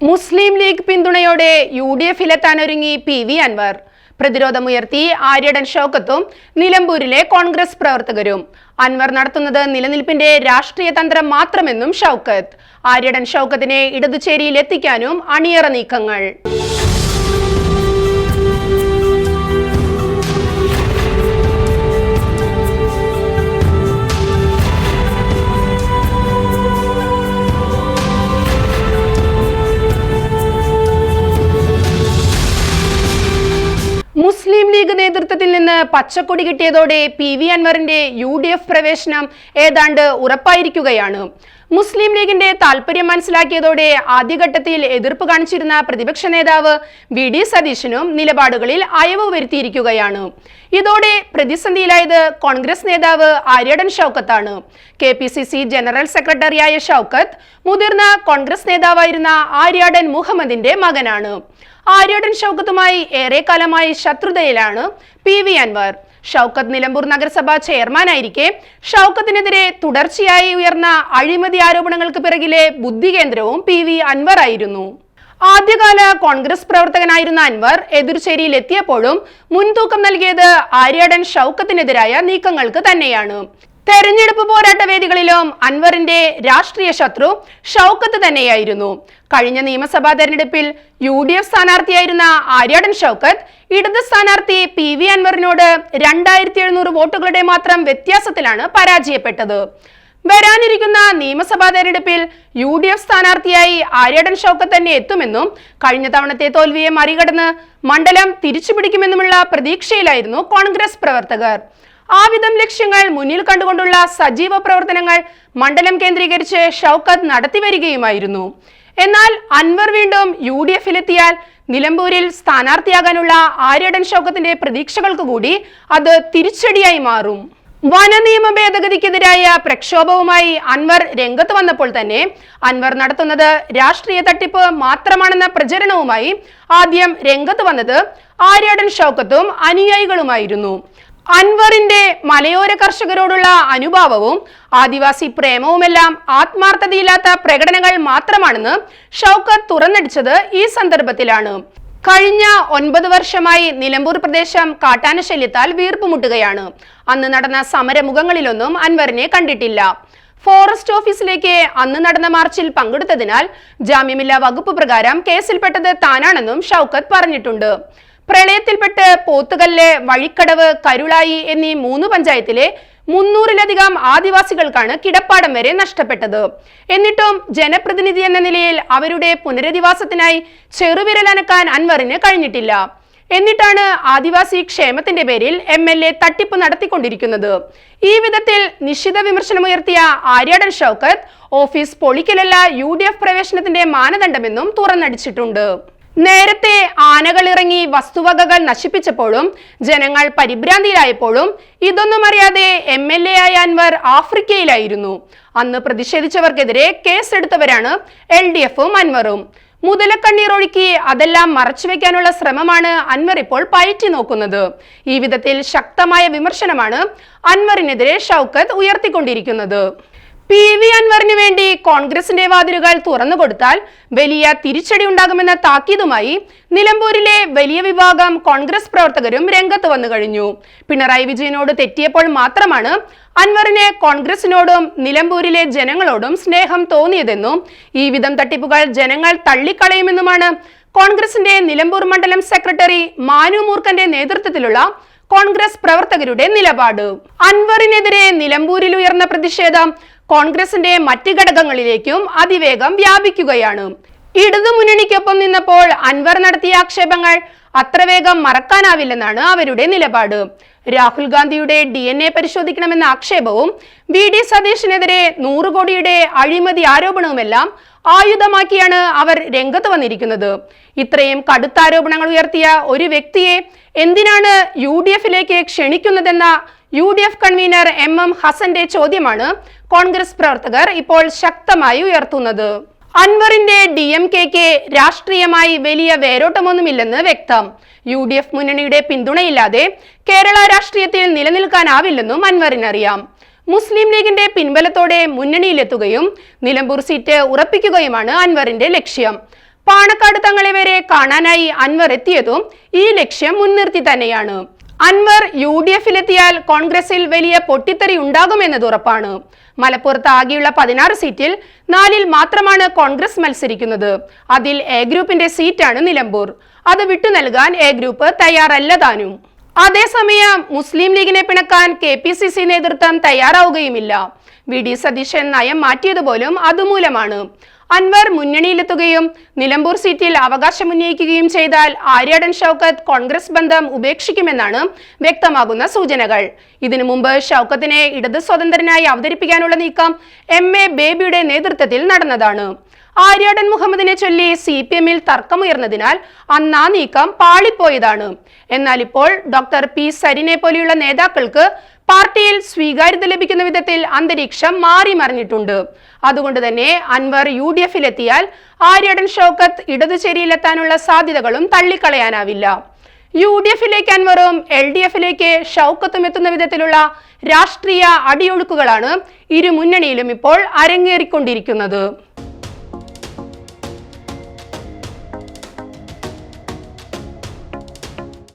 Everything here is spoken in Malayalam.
മുസ്ലിം ലീഗ് പിന്തുണയോടെ UDF-ലെത്താനൊരുങ്ങി PV അൻവർ. പ്രതിരോധമുയർത്തി ആര്യടൻ ഷൗക്കത്തും നിലമ്പൂരിലെ കോൺഗ്രസ് പ്രവർത്തകരും. അൻവർ നടത്തുന്നത് നിലനിൽപ്പിന്റെ രാഷ്ട്രീയ തന്ത്രം മാത്രമെന്നും ഷൗക്കത്ത്. ആര്യടൻ ഷൗക്കത്തിനെ ഇടതുചേരിയിൽ എത്തിക്കാനും അണിയറ നീക്കങ്ങൾ. മുസ്ലിം ലീഗ് നേതൃത്വത്തിൽ നിന്ന് പച്ചക്കൊടി കിട്ടിയതോടെ PV അൻവറിന്റെ UDF പ്രവേശനം ഏതാണ്ട് ഉറപ്പായിരിക്കുകയാണ്. മുസ്ലിം ലീഗിന്റെ താൽപര്യം മനസ്സിലാക്കിയതോടെ ആദ്യഘട്ടത്തിൽ എതിർപ്പ് കാണിച്ചിരുന്ന പ്രതിപക്ഷ നേതാവ് VD സതീശനും നിലപാടുകളിൽ അയവ് വരുത്തിയിരിക്കുകയാണ്. ഇതോടെ പ്രതിസന്ധിയിലായത് കോൺഗ്രസ് നേതാവ് ആര്യടൻ ഷൗക്കത്താണ്. KPCC ജനറൽ സെക്രട്ടറിയായ ഷൗക്കത്ത് മുതിർന്ന കോൺഗ്രസ് നേതാവായിരുന്ന ആര്യാടൻ മുഹമ്മദിന്റെ മകനാണ്. ആര്യടൻ ഷൗക്കത്തുമായി ഏറെക്കാലമായി ശത്രുതയിലാണ് PV അൻവർ. ഷൗക്കത്ത് നിലമ്പൂർ നഗരസഭാ ചെയർമാനായിരിക്കെ ഷൗക്കത്തിനെതിരെ തുടർച്ചയായി ഉയർന്ന അഴിമതി ആരോപണങ്ങൾക്ക് പിറകിലെ ബുദ്ധി കേന്ദ്രവും PV അൻവർ ആയിരുന്നു. ആദ്യകാല കോൺഗ്രസ് പ്രവർത്തകനായിരുന്ന അൻവർ എതിർചേരിയിൽ എത്തിയപ്പോഴും മുൻതൂക്കം നൽകിയത് ആര്യടൻ ഷൗക്കത്തിനെതിരായ നീക്കങ്ങൾക്ക് തന്നെയാണ്. തെരഞ്ഞെടുപ്പ് പോരാട്ട വേദികളിലും അൻവറിന്റെ രാഷ്ട്രീയ ശത്രു ഷൗക്കത്ത് തന്നെയായിരുന്നു. കഴിഞ്ഞ നിയമസഭാ തെരഞ്ഞെടുപ്പിൽ UDF സ്ഥാനാർത്ഥിയായിരുന്ന ആര്യടൻ ഷൗക്കത്ത് ഇടത് സ്ഥാനാർത്ഥി PV അൻവറിനോട് 2700 വോട്ടുകളുടെ മാത്രം വ്യത്യാസത്തിലാണ് പരാജയപ്പെട്ടത്. വരാനിരിക്കുന്ന നിയമസഭാ തെരഞ്ഞെടുപ്പിൽ UDF സ്ഥാനാർത്ഥിയായി ആര്യടൻ ഷൗക്കത്ത് തന്നെ എത്തുമെന്നും കഴിഞ്ഞ തവണത്തെ തോൽവിയെ മറികടന്ന് മണ്ഡലം തിരിച്ചുപിടിക്കുമെന്നുമുള്ള പ്രതീക്ഷയിലായിരുന്നു കോൺഗ്രസ് പ്രവർത്തകർ. ആവിധം ലക്ഷ്യങ്ങൾ മുന്നിൽ കണ്ടുകൊണ്ടുള്ള സജീവ പ്രവർത്തനങ്ങൾ മണ്ഡലം കേന്ദ്രീകരിച്ച് ഷൗക്കത്ത് നടത്തിവരികയുമായിരുന്നു. എന്നാൽ അൻവർ വീണ്ടും UDF-ലെത്തിയാൽ നിലമ്പൂരിൽ സ്ഥാനാർത്ഥിയാകാനുള്ള ആര്യടൻ ഷൗക്കത്തിന്റെ പ്രതീക്ഷകൾക്ക് കൂടി അത് തിരിച്ചടിയായി മാറും. വനനിയമ ഭേദഗതിക്കെതിരായ പ്രക്ഷോഭവുമായി അൻവർ രംഗത്ത് വന്നപ്പോൾ തന്നെ അൻവർ നടത്തുന്നത് രാഷ്ട്രീയ തട്ടിപ്പ് മാത്രമാണെന്ന പ്രചരണവുമായി ആദ്യം രംഗത്ത് വന്നത് ആര്യടൻ ഷൗക്കത്തും അനുയായികളുമായിരുന്നു. അൻവറിന്റെ മലയോര കർഷകരോടുള്ള അനുഭാവവും ആദിവാസി പ്രേമവുമെല്ലാം ആത്മാർത്ഥതയില്ലാത്ത പ്രകടനങ്ങൾ മാത്രമാണെന്ന് ഷൗക്കത്ത് തുറന്നടിച്ചത് ഈ സന്ദർഭത്തിലാണ്. കഴിഞ്ഞ 9 വർഷമായി നിലമ്പൂർ പ്രദേശം കാട്ടാനശല്യത്താൽ വീർപ്പുമുട്ടുകയാണ്. അന്ന് നടന്ന സമരമുഖങ്ങളിലൊന്നും അൻവറിനെ കണ്ടിട്ടില്ല. ഫോറസ്റ്റ് ഓഫീസിലേക്ക് അന്ന് നടന്ന മാർച്ചിൽ പങ്കെടുത്തതിനാൽ ജാമ്യമില്ലാ വകുപ്പ് പ്രകാരം കേസിൽപ്പെട്ടത് താനാണെന്നും ഷൗക്കത്ത് പറഞ്ഞിട്ടുണ്ട്. പ്രളയത്തിൽപ്പെട്ട് പോത്തുകല്ല്, വഴിക്കടവ്, കരുളായി എന്നീ 3 പഞ്ചായത്തിലെ 300-ലധികം ആദിവാസികൾക്കാണ് കിടപ്പാടം വരെ നഷ്ടപ്പെട്ടത്. എന്നിട്ടും ജനപ്രതിനിധി എന്ന നിലയിൽ അവരുടെ പുനരധിവാസത്തിനായി ചെറുവിരലനക്കാൻ അൻവറിന് കഴിഞ്ഞിട്ടില്ല. എന്നിട്ടാണ് ആദിവാസി ക്ഷേമത്തിന്റെ പേരിൽ MLA തട്ടിപ്പ് നടത്തിക്കൊണ്ടിരിക്കുന്നത്. ഈ വിധത്തിൽ നിശിത വിമർശനമുയർത്തിയ ആര്യടൻ ഷൗക്കത്ത് ഓഫീസ് പൊളിക്കലല്ല UDF പ്രവേശനത്തിന്റെ മാനദണ്ഡമെന്നും തുറന്നടിച്ചിട്ടുണ്ട്. നേരത്തെ ആനകൾ ഇറങ്ങി വസ്തുവകകൾ നശിപ്പിച്ചപ്പോഴും ജനങ്ങൾ പരിഭ്രാന്തിയിലായപ്പോഴും ഇതൊന്നും അറിയാതെ MLA ആയ അൻവർ ആഫ്രിക്കയിലായിരുന്നു. അന്ന് പ്രതിഷേധിച്ചവർക്കെതിരെ കേസെടുത്തവരാണ് LDF-ഉം അൻവറും. മുതലക്കണ്ണീർ ഒഴുക്കി അതെല്ലാം മറച്ചുവെക്കാനുള്ള ശ്രമമാണ് അൻവർ ഇപ്പോൾ പയറ്റി നോക്കുന്നത്. ഈ വിധത്തിൽ ശക്തമായ വിമർശനമാണ് അൻവറിനെതിരെ ഷൗക്കത്ത് ഉയർത്തിക്കൊണ്ടിരിക്കുന്നത്. PV അൻവറിന് വേണ്ടി കോൺഗ്രസിന്റെ വാതിലുകൾ തുറന്നുകൊടുത്താൽ വലിയ തിരിച്ചടി ഉണ്ടാകുമെന്ന താക്കീതുമായി നിലമ്പൂരിലെ വലിയ വിഭാഗം കോൺഗ്രസ് പ്രവർത്തകരും രംഗത്ത് വന്നു കഴിഞ്ഞു. പിണറായി വിജയനോട് തെറ്റിയപ്പോൾ മാത്രമാണ് അൻവറിന് കോൺഗ്രസിനോടും നിലമ്പൂരിലെ ജനങ്ങളോടും സ്നേഹം തോന്നിയതെന്നും ഈ വിധം തട്ടിപ്പുകൾ ജനങ്ങൾ തള്ളിക്കളയുമെന്നുമാണ് കോൺഗ്രസിന്റെ നിലമ്പൂർ മണ്ഡലം സെക്രട്ടറി മാനു മൂർഖന്റെ നേതൃത്വത്തിലുള്ള കോൺഗ്രസ് പ്രവർത്തകരുടെ നിലപാട്. അൻവറിനെതിരെ നിലമ്പൂരിൽ ഉയർന്ന പ്രതിഷേധം കോൺഗ്രസിന്റെ മറ്റ് ഘടകങ്ങളിലേക്കും അതിവേഗം വ്യാപിക്കുകയാണ്. ഇടതുമുന്നണിക്കൊപ്പം നിന്നപ്പോൾ അൻവർ നടത്തിയ ആക്ഷേപങ്ങൾ അത്ര വേഗം മറക്കാനാവില്ലെന്നാണ് അവരുടെ നിലപാട്. രാഹുൽ ഗാന്ധിയുടെ DNA പരിശോധിക്കണമെന്ന ആക്ഷേപവും VD സതീശനെതിരെ 100 കോടിയുടെ അഴിമതി ആരോപണവുമെല്ലാം ആയുധമാക്കിയാണ് അവർ രംഗത്ത് വന്നിരിക്കുന്നത്. ഇത്രയും കടുത്ത ആരോപണങ്ങൾ ഉയർത്തിയ ഒരു വ്യക്തിയെ എന്തിനാണ് UDF-ലേക്ക് ക്ഷണിക്കുന്നതെന്ന UDF കൺവീനർ MM ഹസന്റെ ചോദ്യമാണ് കോൺഗ്രസ് പ്രവർത്തകർ ഇപ്പോൾ ശക്തമായി ഉയർത്തുന്നത്. അൻവറിന്റെ DMK-ക്ക് രാഷ്ട്രീയമായി വലിയ വേരോട്ടമൊന്നുമില്ലെന്ന് വ്യക്തം. UDF മുന്നണിയുടെ പിന്തുണയില്ലാതെ കേരള രാഷ്ട്രീയത്തിൽ നിലനിൽക്കാനാവില്ലെന്നും അൻവറിനറിയാം. മുസ്ലിം ലീഗിന്റെ പിൻബലത്തോടെ മുന്നണിയിലെത്തുകയും നിലമ്പൂർ സീറ്റ് ഉറപ്പിക്കുകയുമാണ് അൻവറിന്റെ ലക്ഷ്യം. പാണക്കാട് തങ്ങളെ വരെ കാണാനായി അൻവർ എത്തിയതും ഈ ലക്ഷ്യം മുൻനിർത്തി തന്നെയാണ്. അൻവർ UDF-ലെത്തിയാൽ കോൺഗ്രസിൽ വലിയ പൊട്ടിത്തെറി ഉണ്ടാകുമെന്നത് ഉറപ്പാണ്. മലപ്പുറത്ത് ആകെയുള്ള 16 സീറ്റിൽ 4-ൽ മാത്രമാണ് കോൺഗ്രസ് മത്സരിക്കുന്നത്. അതിൽ എ ഗ്രൂപ്പിന്റെ സീറ്റാണ് നിലമ്പൂർ. അത് വിട്ടു നൽകാൻ എ ഗ്രൂപ്പ് തയ്യാറല്ല താനും. അതേസമയം മുസ്ലിം ലീഗിനെ പിണക്കാൻ KPCC നേതൃത്വം തയ്യാറാവുകയുമില്ല. VD സതീശൻ നയം മാറ്റിയതുപോലും അതുമൂലമാണ്. അൻവർ മുന്നണിയിലെത്തുകയും നിലമ്പൂർ സീറ്റിൽ അവകാശമുന്നയിക്കുകയും ചെയ്താൽ ആര്യാടൻ ഷൗക്കത്ത് കോൺഗ്രസ് ബന്ധം ഉപേക്ഷിക്കുമെന്നാണ് വ്യക്തമാകുന്ന സൂചനകൾ. ഇതിനു മുമ്പ് ഷൗക്കത്തിനെ ഇടത് സ്വതന്ത്രനായി അവതരിപ്പിക്കാനുള്ള നീക്കം MA ബേബിയുടെ നേതൃത്വത്തിൽ നടന്നതാണ്. ആര്യാടൻ മുഹമ്മദിനെ ചൊല്ലി CPM-ൽ തർക്കമുയർന്നതിനാൽ അന്ന് ആ നീക്കം പാളിപ്പോയതാണ്. എന്നാൽ ഇപ്പോൾ ഡോക്ടർ P സരിനെ പോലെയുള്ള നേതാക്കൾക്ക് പാർട്ടിയിൽ സ്വീകാര്യത ലഭിക്കുന്ന വിധത്തിൽ അന്തരീക്ഷം മാറി മറിഞ്ഞിട്ടുണ്ട്. അതുകൊണ്ട് തന്നെ അൻവർ UDF-ലെത്തിയാൽ ആര്യാടൻ ഷൗക്കത്ത് ഇടതുചേരിയിലെത്താനുള്ള സാധ്യതകളും തള്ളിക്കളയാനാവില്ല. UDF-ലേക്ക് അൻവറും LDF-ലേക്ക് ഷൗക്കത്തും എത്തുന്ന വിധത്തിലുള്ള രാഷ്ട്രീയ അടിയൊഴുക്കുകളാണ് ഇരു മുന്നണിയിലും ഇപ്പോൾ അരങ്ങേറിക്കൊണ്ടിരിക്കുന്നത്.